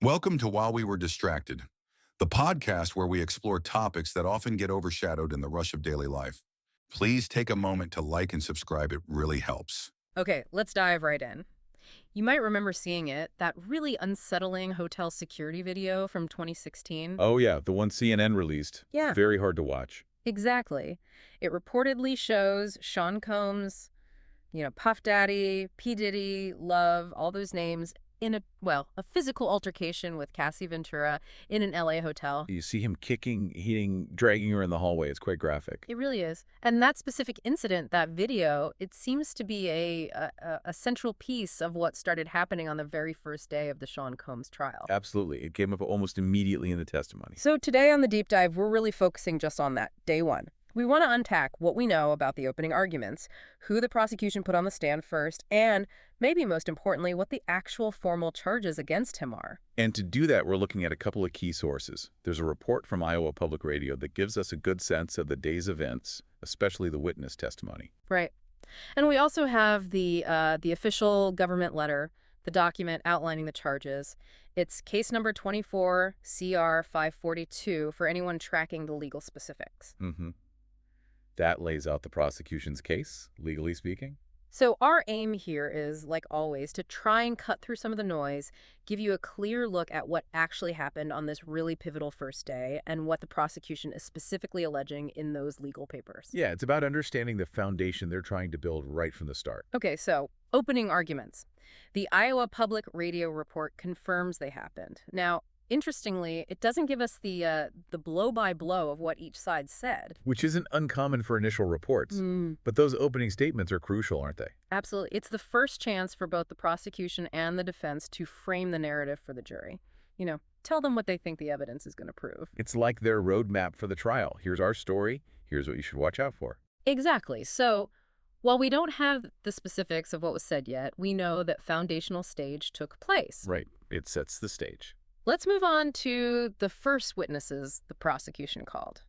Welcome to While We Were Distracted, the podcast where we explore topics that often get overshadowed in the rush of daily life. Please take a moment to like and subscribe. It really helps. Okay, let's dive right in. You might remember seeing it, that really unsettling hotel security video from 2016. Oh, yeah, the one CNN released. Yeah, Very hard to watch. exactly. It reportedly shows Sean Combs, Puff Daddy, P. Diddy, Love, all those names in a physical altercation with Cassie Ventura in an LA hotel. You see him kicking, hitting, dragging her in the hallway. It's quite graphic. It really is. And that specific incident, that video, it seems to be a central piece of what started happening on the very first day of the Sean Combs trial. Absolutely. It came up almost immediately in the testimony. So today on the deep dive, we're really focusing just on that, day one. We want to unpack what we know about the opening arguments, who the prosecution put on the stand first, and maybe most importantly, what the actual formal charges against him are. And to do that, we're looking at a couple of key sources. There's a report from Iowa Public Radio that gives us a good sense of the day's events, especially the witness testimony. Right. And we also have the official government letter, the document outlining the charges. It's case number 24 CR 542 for anyone tracking the legal specifics. That lays out the prosecution's case, legally speaking. So our aim here is, like always, to try and cut through some of the noise, give you a clear look at what actually happened on this really pivotal first day and what the prosecution is specifically alleging in those legal papers. Yeah, it's about understanding the foundation they're trying to build right from the start. Okay, so opening arguments. The Iowa Public Radio report confirms they happened. Now, interestingly, it doesn't give us the blow-by-blow of what each side said. Which isn't uncommon for initial reports. But those opening statements are crucial, aren't they? Absolutely. It's the first chance for both the prosecution and the defense to frame the narrative for the jury. Tell them what they think the evidence is going to prove. It's like their roadmap for the trial. Here's our story. Here's what you should watch out for. Exactly. So, while we don't have the specifics of what was said yet, we know that foundational stage took place. Right. It sets the stage. Let's move on to the first witnesses the prosecution called.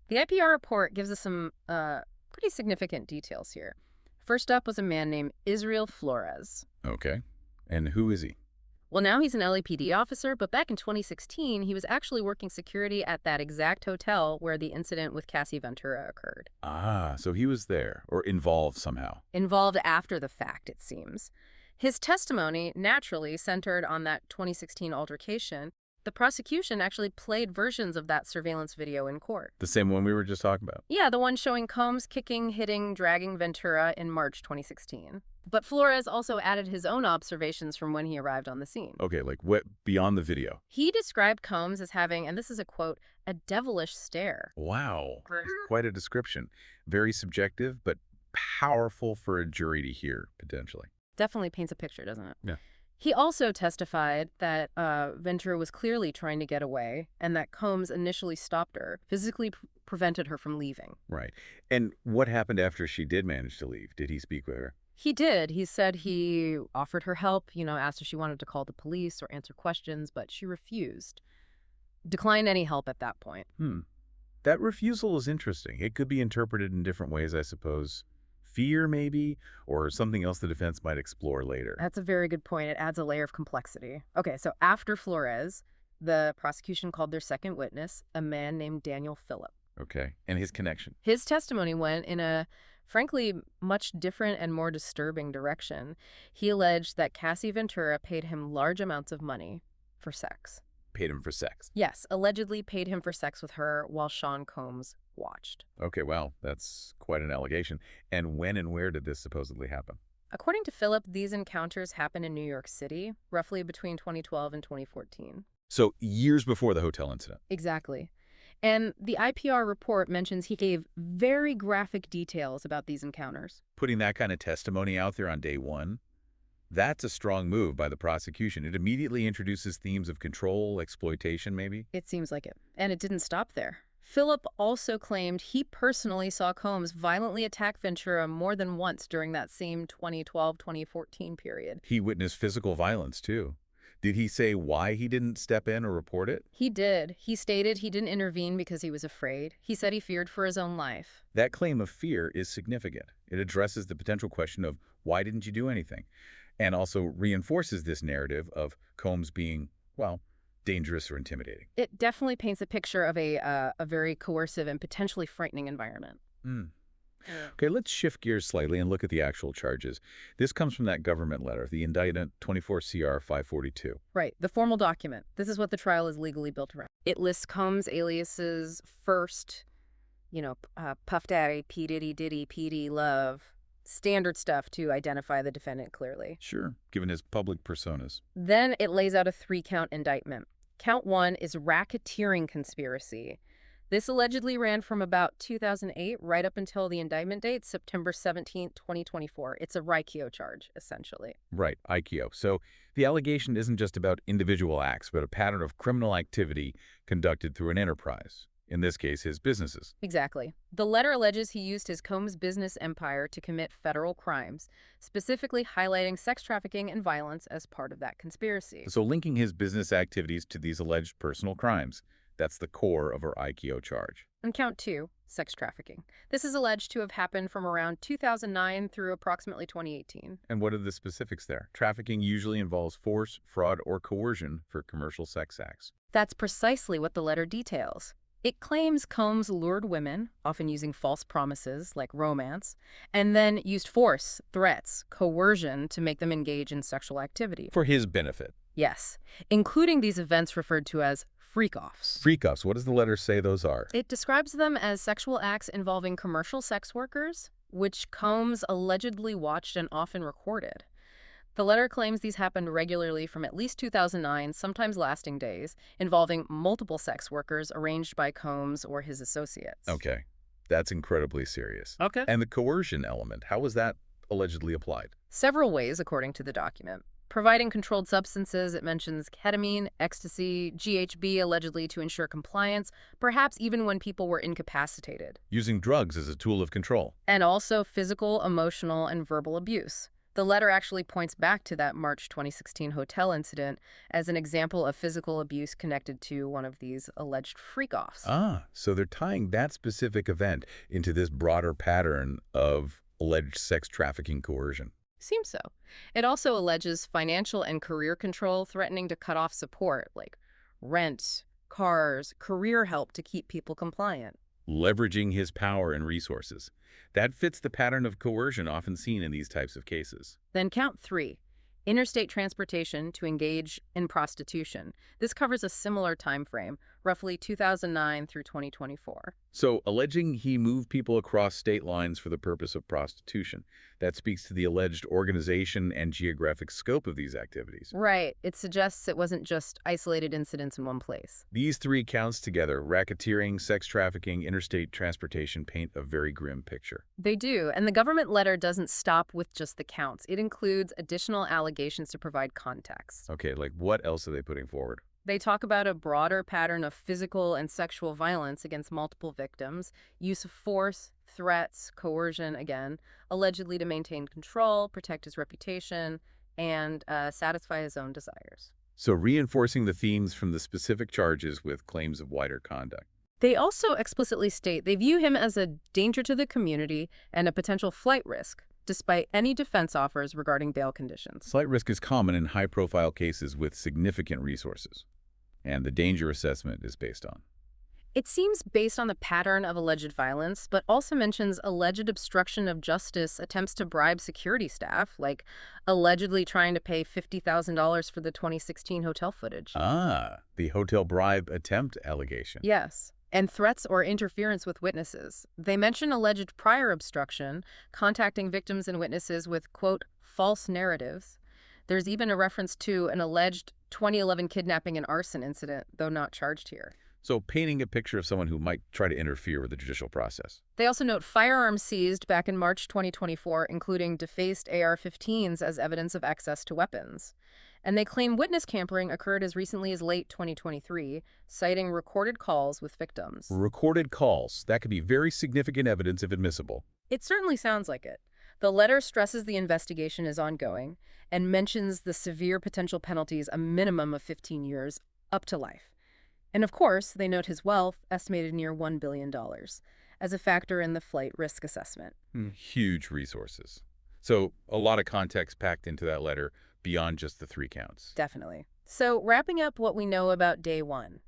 The IPR report gives us some pretty significant details here. First up was a man named Israel Flores. Okay. And who is he? Well, now he's an LAPD officer, but back in 2016, he was actually working security at that exact hotel where the incident with Cassie Ventura occurred. Ah, so he was there, or involved somehow. Involved after the fact, it seems. His testimony naturally centered on that 2016 altercation. The prosecution actually played versions of that surveillance video in court. The same one we were just talking about. Yeah, the one showing Combs kicking, hitting, dragging Ventura in March 2016. But Flores also added his own observations from when he arrived on the scene. Okay, like what beyond the video? He described Combs as having, and this is a quote, a devilish stare. Wow. Quite a description. Very subjective, but powerful for a jury to hear, potentially. Definitely paints a picture, doesn't it? Yeah. He also testified that Ventura was clearly trying to get away and that Combs initially stopped her, physically prevented her from leaving. Right. And what happened after she did manage to leave? Did he speak with her? He did. He said he offered her help, asked if she wanted to call the police or answer questions, but she refused. Declined any help at that point. That refusal is interesting. It could be interpreted in different ways, I suppose. Fear, maybe, or something else the defense might explore later. That's a very good point. It adds a layer of complexity. Okay, so after Flores, the prosecution called their second witness, a man named Daniel Phillip. Okay, and his connection. His testimony went in a, frankly, much different and more disturbing direction. He alleged that Cassie Ventura paid him large amounts of money for sex. Paid him for sex? Yes, allegedly paid him for sex with her while Sean Combs watched. Okay, well, that's quite an allegation. And when and where did this supposedly happen? According to Phillip, these encounters happened in New York City, roughly between 2012 and 2014. So years before the hotel incident. Exactly. And the IPR report mentions he gave very graphic details about these encounters. Putting that kind of testimony out there on day one, that's a strong move by the prosecution. It immediately introduces themes of control, exploitation, maybe? It seems like it. And it didn't stop there. Phillip also claimed he personally saw Combs violently attack Ventura more than once during that same 2012-2014 period. He witnessed physical violence, too. Did he say why he didn't step in or report it? He did. He stated he didn't intervene because he was afraid. He said he feared for his own life. That claim of fear is significant. It addresses the potential question of why didn't you do anything? And also reinforces this narrative of Combs being, well, dangerous or intimidating. It definitely paints a picture of a very coercive and potentially frightening environment. Mm. Okay, let's shift gears slightly and look at the actual charges. This comes from that government letter, the indictment 24 CR 542. Right, the formal document. This is what the trial is legally built around. It lists Combs' aliases first, Puff Daddy, P. Diddy, PD, Love, standard stuff to identify the defendant clearly. Sure, given his public personas. Then it lays out a 3-count indictment. Count 1 is racketeering conspiracy. This allegedly ran from about 2008 right up until the indictment date, September 17, 2024. It's a RICO charge, essentially. Right, IKO. So the allegation isn't just about individual acts, but a pattern of criminal activity conducted through an enterprise. In this case, his businesses. Exactly. The letter alleges he used his Combs business empire to commit federal crimes, specifically highlighting sex trafficking and violence as part of that conspiracy. So linking his business activities to these alleged personal crimes. That's the core of our IKO charge. And count 2, sex trafficking. This is alleged to have happened from around 2009 through approximately 2018. And what are the specifics there? Trafficking usually involves force, fraud, or coercion for commercial sex acts. That's precisely what the letter details. It claims Combs lured women, often using false promises like romance, and then used force, threats, coercion to make them engage in sexual activity. For his benefit. Yes, including these events referred to as freak-offs. Freak-offs, what does the letter say those are? It describes them as sexual acts involving commercial sex workers, which Combs allegedly watched and often recorded. The letter claims these happened regularly from at least 2009, sometimes lasting days, involving multiple sex workers arranged by Combs or his associates. Okay, that's incredibly serious. Okay. And the coercion element, how was that allegedly applied? Several ways, according to the document. Providing controlled substances, it mentions ketamine, ecstasy, GHB allegedly to ensure compliance, perhaps even when people were incapacitated. Using drugs as a tool of control. And also physical, emotional, and verbal abuse. The letter actually points back to that March 2016 hotel incident as an example of physical abuse connected to one of these alleged freak-offs. Ah, so they're tying that specific event into this broader pattern of alleged sex trafficking coercion. Seems so. It also alleges financial and career control, threatening to cut off support like rent, cars, career help to keep people compliant. Leveraging his power and resources. That fits the pattern of coercion often seen in these types of cases. Then count 3, interstate transportation to engage in prostitution. This covers a similar time frame, roughly 2009 through 2024. So, alleging he moved people across state lines for the purpose of prostitution. That speaks to the alleged organization and geographic scope of these activities. Right. It suggests it wasn't just isolated incidents in one place. These 3 counts together, racketeering, sex trafficking, interstate transportation, paint a very grim picture. They do, and the government letter doesn't stop with just the counts. It includes additional allegations to provide context. Okay, like what else are they putting forward? They talk about a broader pattern of physical and sexual violence against multiple victims, use of force, threats, coercion, again, allegedly to maintain control, protect his reputation, and satisfy his own desires. So reinforcing the themes from the specific charges with claims of wider conduct. They also explicitly state they view him as a danger to the community and a potential flight risk, despite any defense offers regarding bail conditions. Flight risk is common in high-profile cases with significant resources, and the danger assessment is based on. It seems based on the pattern of alleged violence, but also mentions alleged obstruction of justice attempts to bribe security staff, like allegedly trying to pay $50,000 for the 2016 hotel footage. Ah, the hotel bribe attempt allegation. Yes, and threats or interference with witnesses. They mention alleged prior obstruction, contacting victims and witnesses with, quote, false narratives. There's even a reference to an alleged 2011 kidnapping and arson incident, though not charged here. So painting a picture of someone who might try to interfere with the judicial process. They also note firearms seized back in March 2024, including defaced AR-15s as evidence of access to weapons. And they claim witness tampering occurred as recently as late 2023, citing recorded calls with victims. Recorded calls. That could be very significant evidence if admissible. It certainly sounds like it. The letter stresses the investigation is ongoing and mentions the severe potential penalties, a minimum of 15 years, up to life. And of course, they note his wealth, estimated near $1 billion, as a factor in the flight risk assessment. Huge resources. So a lot of context packed into that letter beyond just the 3 counts. Definitely. So, wrapping up what we know about day one.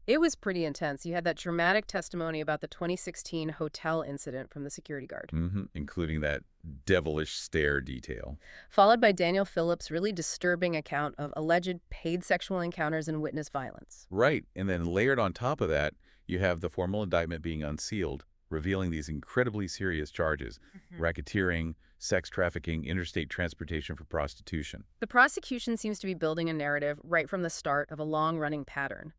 It was pretty intense. You had that dramatic testimony about the 2016 hotel incident from the security guard, Including that devilish stare detail. followed by Daniel Phillips' really disturbing account of alleged paid sexual encounters and witness violence. Right, and then layered on top of that, you have the formal indictment being unsealed, revealing these incredibly serious charges: racketeering, sex trafficking, interstate transportation for prostitution. The prosecution seems to be building a narrative right from the start of a long-running pattern.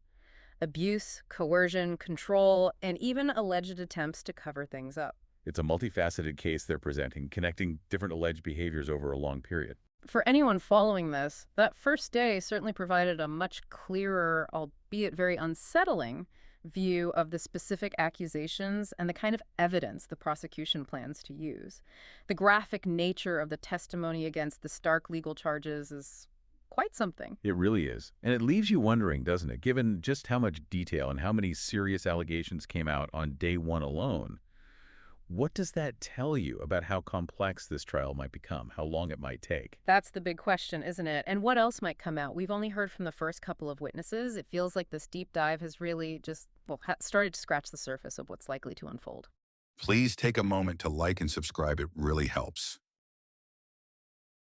Abuse, coercion, control, and even alleged attempts to cover things up. It's a multifaceted case they're presenting, connecting different alleged behaviors over a long period. For anyone following this, that first day certainly provided a much clearer, albeit very unsettling, view of the specific accusations and the kind of evidence the prosecution plans to use. The graphic nature of the testimony against the stark legal charges is quite something. It really is. And it leaves you wondering, doesn't it, given just how much detail and how many serious allegations came out on day one alone, what does that tell you about how complex this trial might become, how long it might take? That's the big question, isn't it? And what else might come out? We've only heard from the first couple of witnesses. It feels like this deep dive has really just, started to scratch the surface of what's likely to unfold. Please take a moment to like and subscribe. It really helps.